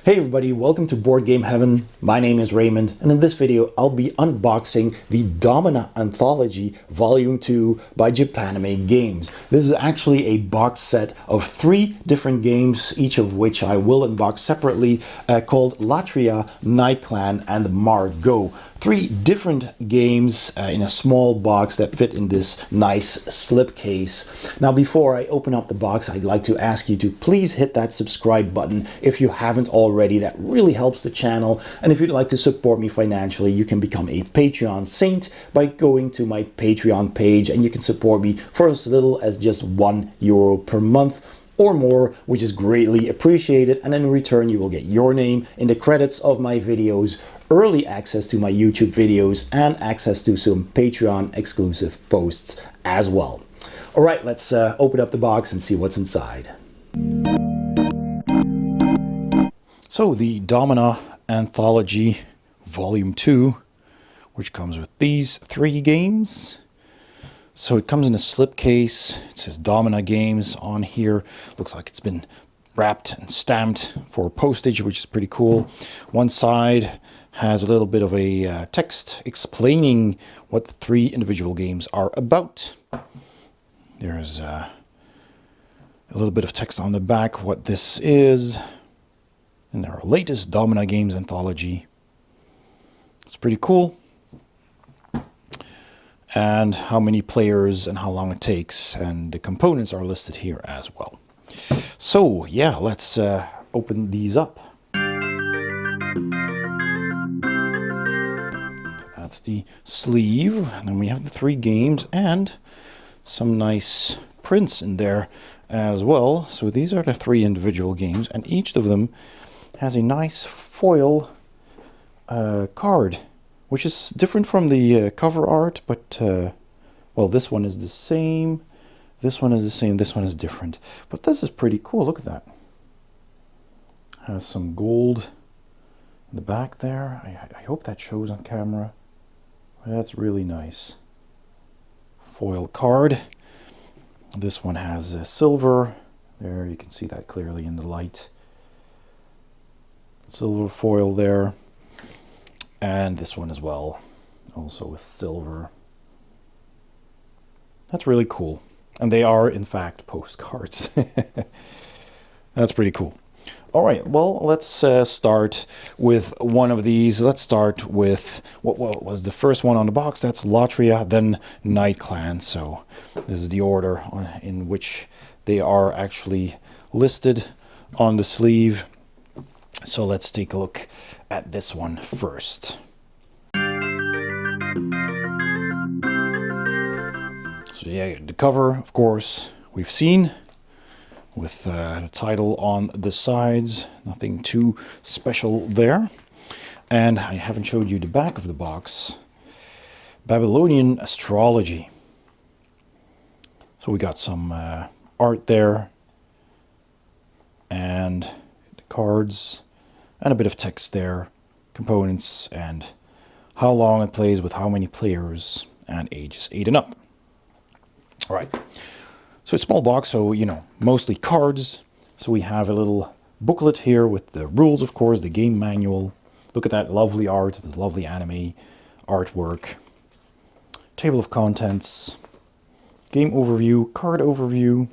Hey everybody, welcome to Board Game Heaven. My name is Raymond, and in this video I'll be unboxing the Domina Anthology Volume 2 by Japanime Games. This is actually a box set of 3 different games, each of which I will unbox separately, called Latria, Clan and Margot. 3 different games in a small box that fit in this nice slipcase. Now before I open up the box, I'd like to ask you to please hit that subscribe button if you haven't already. That really helps the channel. And if you'd like to support me financially, you can become a Patreon saint by going to my Patreon page, and you can support me for as little as just €1 per month or more, which is greatly appreciated. And in return, you will get your name in the credits of my videos, early access to my YouTube videos, and access to some Patreon exclusive posts as well. All right, let's open up the box and see what's inside. So the Domina Anthology Volume 2, which comes with these 3 games. So it comes in a slipcase. It says Domina Games on here. Looks like it's been wrapped and stamped for postage, which is pretty cool. One side has a little bit of a text explaining what the 3 individual games are about. There's a little bit of text on the back, what this is, and our latest Domina Games anthology. It's pretty cool. And how many players and how long it takes, and the components are listed here as well. So yeah, let's open these up. That's the sleeve, and then we have the 3 games and some nice prints in there as well. So these are the 3 individual games, and each of them has a nice foil card, which is different from the cover art, but well, this one is the same, this one is the same, this one is different. But this is pretty cool. Look at that. Has some gold in the back there. I hope that shows on camera. That's really nice. Foil card. This one has silver. There, you can see that clearly in the light. Silver foil there. And this one as well, also with silver. That's really cool. And they are, in fact, postcards. That's pretty cool. All right, well, let's start with one of these. Let's start with what was the first one on the box. That's Latria, then Clan. So this is the order in which they are actually listed on the sleeve. So let's take a look at this one first. So yeah, the cover, of course, we've seen, with the title on the sides. Nothing too special there. And I haven't showed you the back of the box. Babylonian Astrology. So we got some art there, and the cards, and a bit of text there, components, and how long it plays with how many players, and ages 8 and up. All right, so it's a small box, so you know, mostly cards. So we have a little booklet here with the rules, of course, the game manual. Look at that lovely art, the lovely anime artwork. Table of contents, game overview, card overview,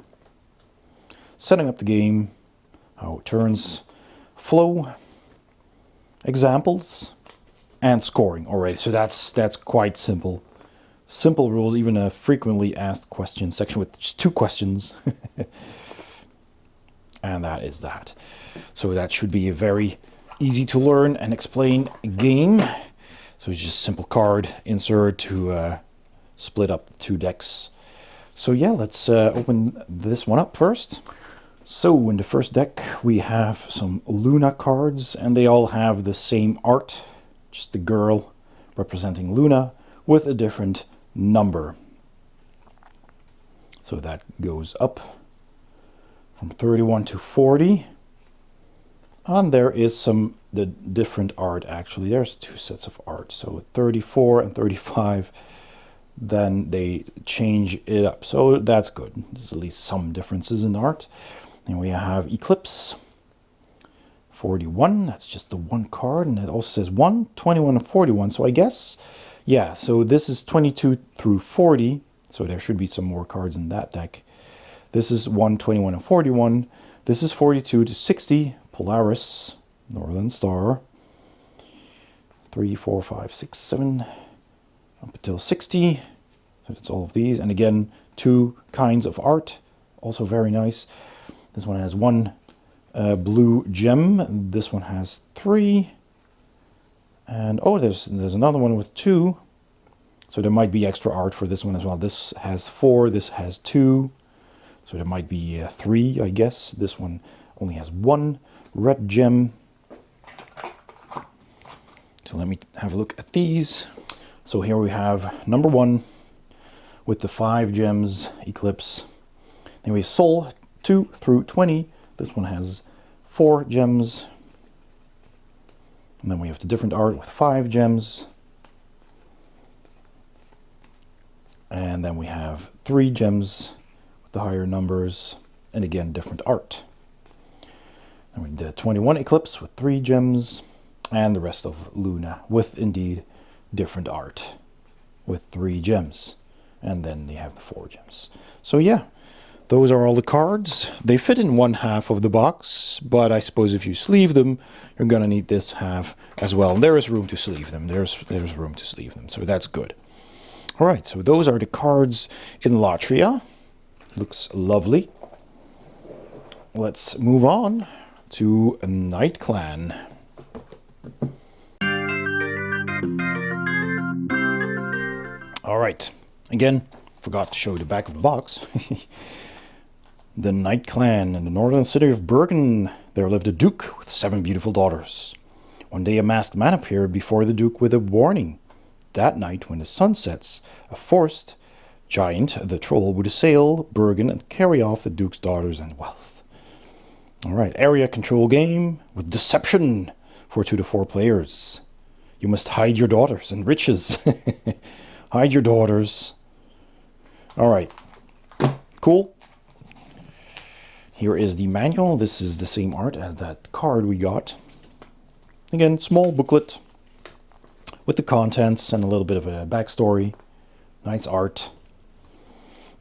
setting up the game, how it turns, flow, examples, and scoring already. So that's quite simple. Simple rules, even a frequently asked questions section with just 2 questions. And that is that. So that should be a very easy to learn and explain game. So it's just simple card insert to split up the 2 decks. So yeah, let's open this one up first. So in the first deck we have some Luna cards, and they all have the same art. Just the girl representing Luna with a different number. So that goes up from 31 to 40. And there is the different art actually. There's 2 sets of art. So 34 and 35, then they change it up. So that's good. There's at least some differences in art. And we have Eclipse, 41, that's just the one card, and it also says 1, 21, and 41. So I guess, yeah, so this is 22 through 40, so there should be some more cards in that deck. This is 1, 21, and 41. This is 42 to 60, Polaris, Northern Star. 3, 4, 5, 6, 7, up until 60. So that's all of these. And again, 2 kinds of art, also very nice. This one has 1 blue gem. This one has 3. And oh, there's another one with 2. So there might be extra art for this one as well. This has 4, this has 2. So there might be 3, I guess. This one only has 1 red gem. So let me have a look at these. So here we have number 1 with the 5 gems, Eclipse. Then we have Soul 2 through 20. This one has 4 gems. And then we have the different art with 5 gems. And then we have 3 gems with the higher numbers. And again, different art. And we did 21 Eclipse with 3 gems. And the rest of Luna with indeed different art with 3 gems. And then you have the 4 gems. So yeah, those are all the cards. They fit in one half of the box, but I suppose if you sleeve them, you're gonna need this half as well. And there is room to sleeve them. There's room to sleeve them, so that's good. All right, so those are the cards in Latria. Looks lovely. Let's move on to Night Clan. All right, again, forgot to show the back of the box. The Night Clan in the northern city of Bergen. There lived a duke with 7 beautiful daughters. One day a masked man appeared before the duke with a warning. That night, when the sun sets, a forest giant, the troll, would assail Bergen and carry off the duke's daughters and wealth. All right, area control game with deception for 2 to 4 players. You must hide your daughters and riches. Hide your daughters. All right, cool. Here is the manual. This is the same art as that card we got. Again, small booklet with the contents and a little bit of a backstory. Nice art.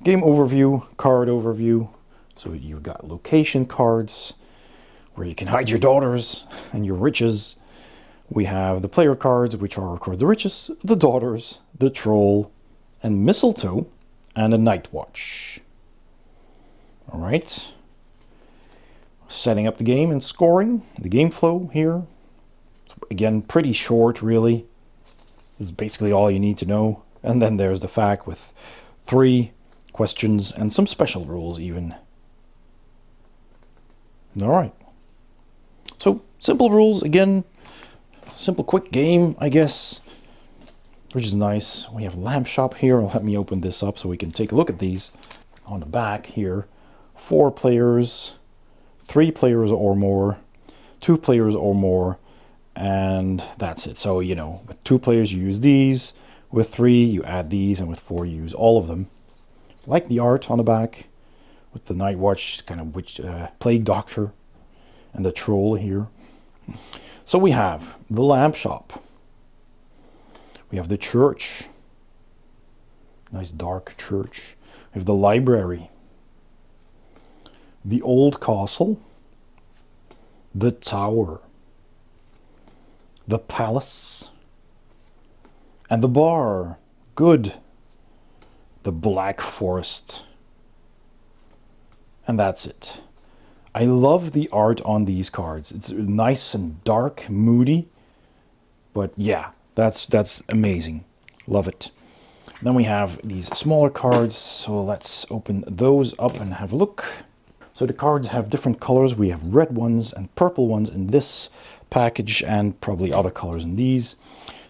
Game overview, card overview. So you've got location cards where you can hide your daughters and your riches. We have the player cards, which are, of course, the riches, the daughters, the troll, and mistletoe, and a night watch. All right. Setting up the game and scoring. The game flow here. Again, pretty short, really. This is basically all you need to know. And then there's the fact with 3 questions and some special rules even. All right. So, simple rules, again. Simple, quick game, I guess, which is nice. We have lamp shop here. Let me open this up so we can take a look at these. On the back here, 4 players, 3 players or more, 2 players or more, and that's it. So, you know, with 2 players, you use these. With 3, you add these, and with 4, you use all of them. Like the art on the back, with the night watch, kind of which plague doctor, and the troll here. So we have the lamp shop. We have the church. Nice dark church. We have the library. The old castle. The tower. The palace. And the bar. Good. The black forest. And that's it. I love the art on these cards. It's nice and dark, moody. But yeah, that's amazing. Love it. Then we have these smaller cards. So let's open those up and have a look. So the cards have different colors. We have red ones and purple ones in this package and probably other colors in these.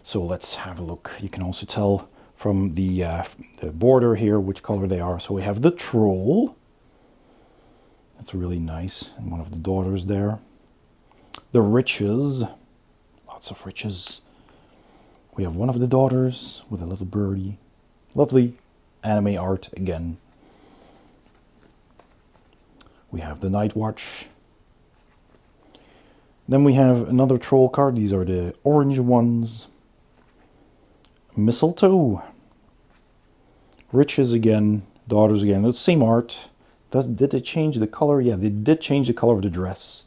So let's have a look. You can also tell from the border here which color they are. So we have the troll. That's really nice. And one of the daughters there. The riches. Lots of riches. We have one of the daughters with a little birdie. Lovely anime art again. We have the night watch. Then we have another troll card. These are the orange ones. Mistletoe. Riches again. Daughters again. It's the same art. Did they change the color? Yeah, they did change the color of the dress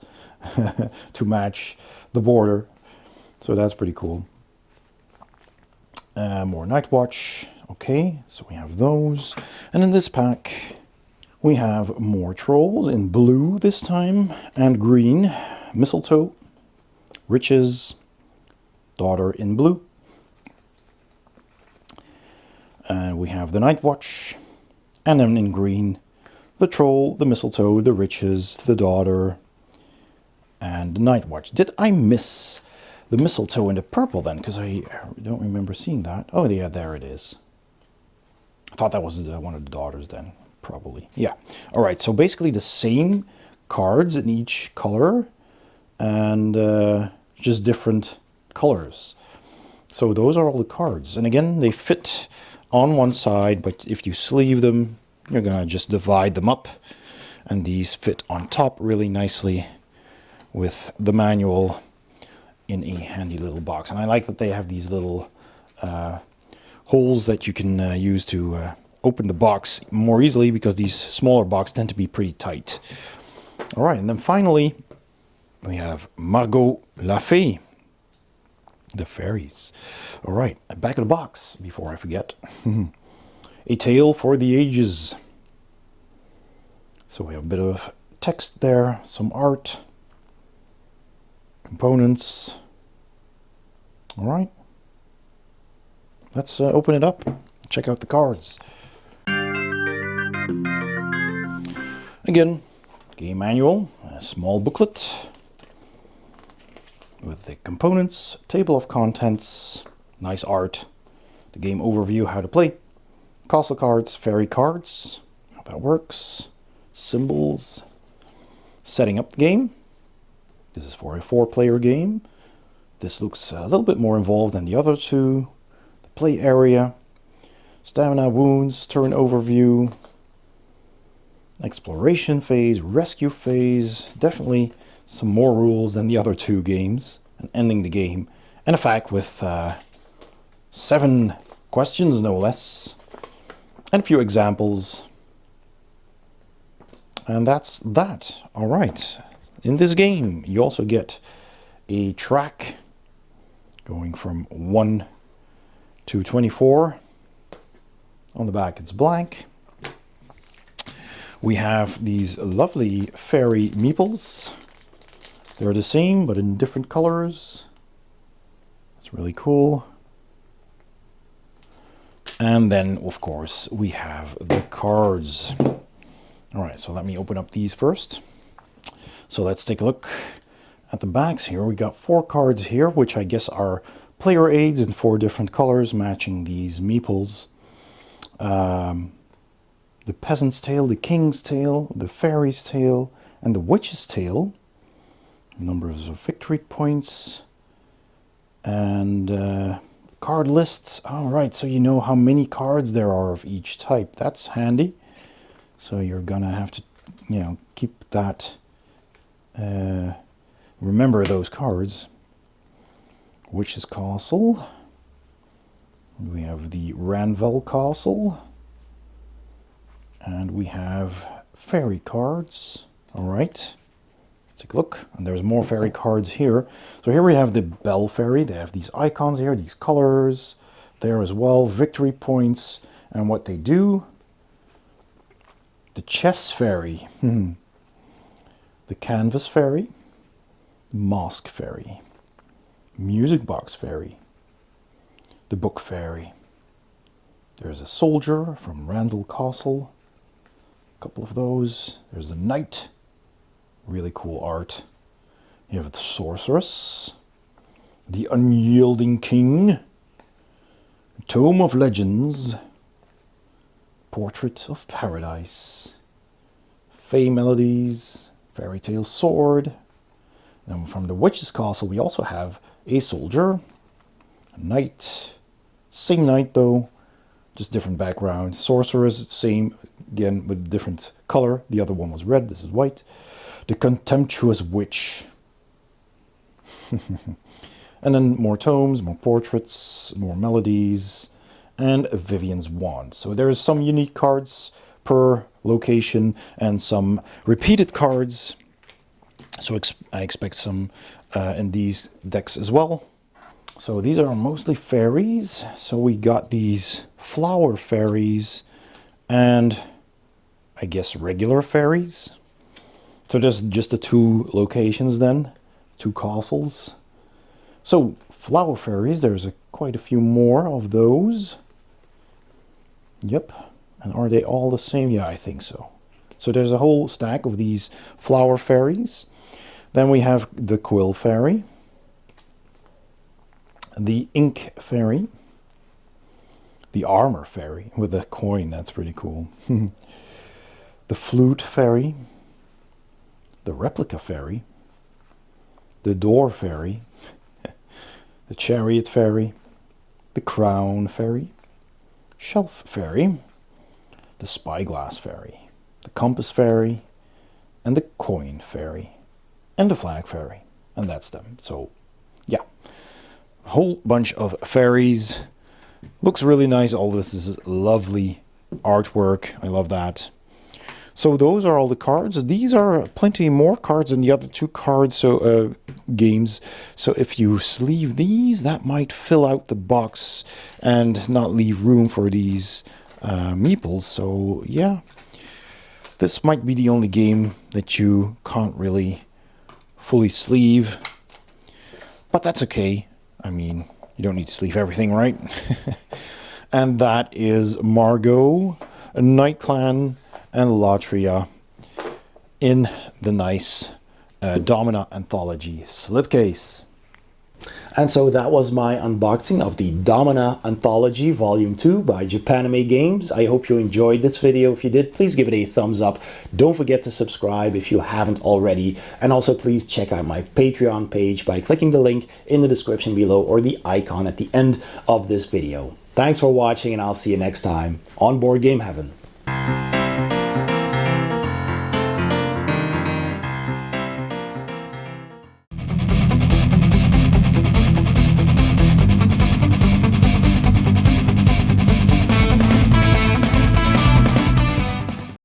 to match the border. So that's pretty cool. More Night Watch. Okay, so we have those. And in this pack, we have more trolls in blue this time and green. Mistletoe, Riches, Daughter in blue. And we have the Night Watch. And then in green, the Troll, the Mistletoe, the Riches, the Daughter, and the Night Watch. Did I miss the Mistletoe in the purple then? Because I don't remember seeing that. Oh yeah, there it is. I thought that was one of the daughters then, probably. Yeah. All right, so basically the same cards in each color and just different colors. So those are all the cards. And again, they fit on one side, but if you sleeve them, you're gonna just divide them up. And these fit on top really nicely with the manual in a handy little box. And I like that they have these little holes that you can use to open the box more easily, because these smaller boxes tend to be pretty tight. All right, and then finally, we have Margot la Fée, the fairies. All right, back of the box before I forget. A Tale for the Ages. So we have a bit of text there, some art, components. All right, let's open it up, check out the cards. Again, game manual, a small booklet with the components, table of contents, nice art, the game overview, how to play, castle cards, fairy cards, how that works, symbols, setting up the game. This is for a 4-player game. This looks a little bit more involved than the other two. The play area, stamina, wounds, turn overview, exploration phase, rescue phase, definitely some more rules than the other two games, and ending the game, and a fact with 7 questions, no less, and a few examples. And that's that. All right. In this game, you also get a track going from 1 to 24. On the back, it's blank. We have these lovely fairy meeples. They're the same, but in different colors. It's really cool. And then, of course, we have the cards. All right, so let me open up these first. So let's take a look at the backs here. We got 4 cards here, which I guess are player aids in 4 different colors, matching these meeples. The Peasant's Tale, the King's Tale, the Fairy's Tale, and the Witch's Tale. Numbers of victory points. And card lists. All right, so you know how many cards there are of each type. That's handy. So you're gonna have to, keep that, remember those cards. Witch's Castle. We have the Ranvel Castle. And we have fairy cards. All right, let's take a look. And there's more fairy cards here. So here we have the Bell Fairy. They have these icons here, these colors there as well, victory points, and what they do. The Chess Fairy, the Canvas Fairy, Mask Fairy, Music Box Fairy, the Book Fairy. There's a Soldier from Randall Castle, a couple of those. There's the Knight, really cool art. You have the Sorceress, the Unyielding King, Tome of Legends, Portrait of Paradise, Fey Melodies, Fairy Tale Sword. Then from the Witch's Castle we also have a Soldier, a Knight, same Knight though, just different background. Sorceress, same, again with different color. The other one was red, this is white. The Contemptuous Witch. And then more tomes, more portraits, more melodies, and Vivian's wand. So there's some unique cards per location and some repeated cards. So I expect some in these decks as well. So these are mostly fairies. So we got these flower fairies and I guess regular fairies. So there's just the two locations then, two castles. So flower fairies, there's quite a few more of those. Yep. And are they all the same? Yeah, I think so. So there's a whole stack of these flower fairies. Then we have the quill fairy, the ink fairy, the armor fairy with a coin, that's pretty cool. The flute fairy, the replica fairy, the door fairy, the chariot fairy, the crown fairy, shelf fairy, the spyglass fairy, the compass fairy, and the coin fairy, and the flag fairy. And that's them. So, yeah. A whole bunch of fairies. Looks really nice. All this is lovely artwork. I love that. So those are all the cards. These are plenty more cards than the other two cards, so games. So if you sleeve these, that might fill out the box and not leave room for these meeples. So yeah, this might be the only game that you can't really fully sleeve, but that's okay. I mean, you don't need to sleeve everything, right? And that is Margot, Night Clan, and Latria in the nice Domina Anthology slipcase. And so that was my unboxing of the Domina Anthology Volume 2 by Japanime Games. I hope you enjoyed this video. If you did, please give it a thumbs up. Don't forget to subscribe if you haven't already. And also please check out my Patreon page by clicking the link in the description below or the icon at the end of this video. Thanks for watching, and I'll see you next time on Board Game Heaven.